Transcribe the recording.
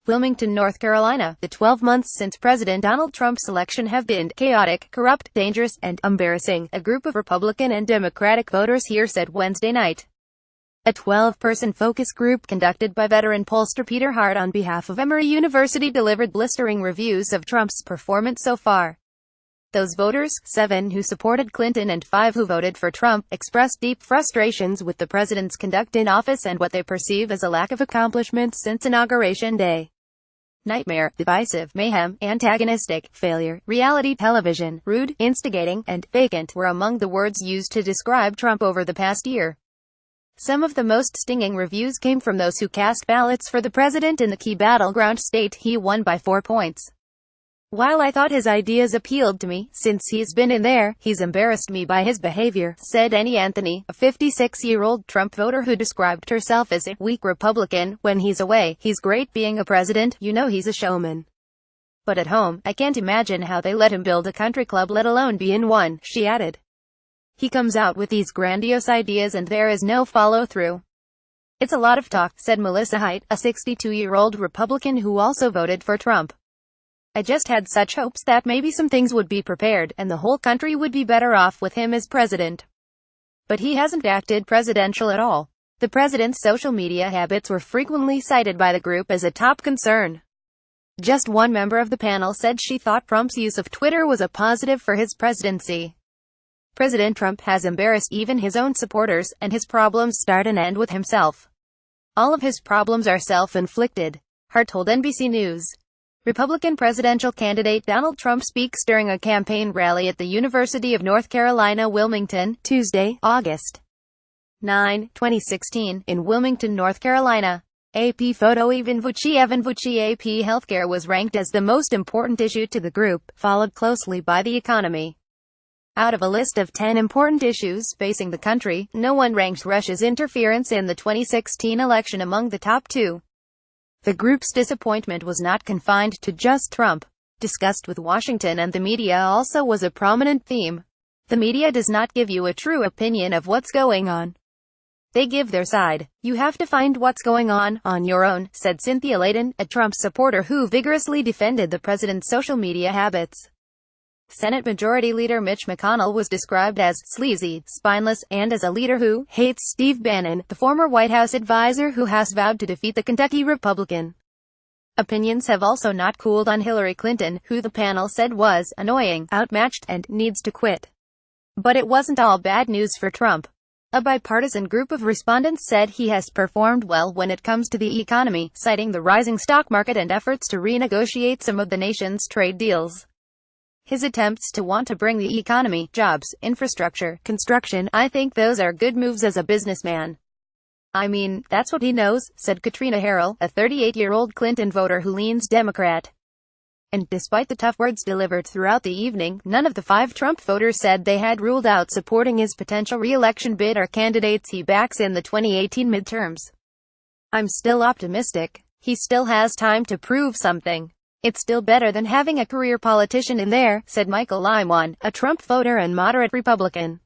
Wilmington, North Carolina. The 12 months since President Donald Trump's election have been chaotic, corrupt, dangerous, and embarrassing, a group of Republican and Democratic voters here said Wednesday night. A 12-person focus group conducted by veteran pollster Peter Hart on behalf of Emory University delivered blistering reviews of Trump's performance so far. Those voters, 7 who supported Clinton and 5 who voted for Trump, expressed deep frustrations with the president's conduct in office and what they perceive as a lack of accomplishment since Inauguration Day. Nightmare, divisive, mayhem, antagonistic, failure, reality television, rude, instigating, and vacant were among the words used to describe Trump over the past year. Some of the most stinging reviews came from those who cast ballots for the president in the key battleground state he won by 4 points. While I thought his ideas appealed to me, since he's been in there, he's embarrassed me by his behavior, said Annie Anthony, a 56-year-old Trump voter who described herself as a weak Republican. When he's away, he's great being a president, you know he's a showman. But at home, I can't imagine how they let him build a country club let alone be in one, she added. He comes out with these grandiose ideas and there is no follow-through. It's a lot of talk, said Melissa Haidt, a 62-year-old Republican who also voted for Trump. I just had such hopes that maybe some things would be prepared, and the whole country would be better off with him as president. But he hasn't acted presidential at all. The president's social media habits were frequently cited by the group as a top concern. Just one member of the panel said she thought Trump's use of Twitter was a positive for his presidency. President Trump has embarrassed even his own supporters, and his problems start and end with himself. All of his problems are self-inflicted, Hart told NBC News. Republican presidential candidate Donald Trump speaks during a campaign rally at the University of North Carolina, Wilmington, Tuesday, August 9, 2016, in Wilmington, North Carolina. AP photo. Evan Vucci AP healthcare was ranked as the most important issue to the group, followed closely by the economy. Out of a list of 10 important issues facing the country, no one ranked Russia's interference in the 2016 election among the top 2. The group's disappointment was not confined to just Trump. Disgust with Washington and the media also was a prominent theme. The media does not give you a true opinion of what's going on. They give their side. You have to find what's going on your own, said Cynthia Layden, a Trump supporter who vigorously defended the president's social media habits. Senate Majority Leader Mitch McConnell was described as sleazy, spineless, and as a leader who hates Steve Bannon, the former White House advisor who has vowed to defeat the Kentucky Republican. Opinions have also not cooled on Hillary Clinton, who the panel said was annoying, outmatched, and needs to quit. But it wasn't all bad news for Trump. A bipartisan group of respondents said he has performed well when it comes to the economy, citing the rising stock market and efforts to renegotiate some of the nation's trade deals. His attempts to want to bring the economy, jobs, infrastructure, construction, I think those are good moves as a businessman. I mean, that's what he knows, said Katrina Harrell, a 38-year-old Clinton voter who leans Democrat. And despite the tough words delivered throughout the evening, none of the 5 Trump voters said they had ruled out supporting his potential re-election bid or candidates he backs in the 2018 midterms. I'm still optimistic. He still has time to prove something. It's still better than having a career politician in there, said Michael Limon, a Trump voter and moderate Republican.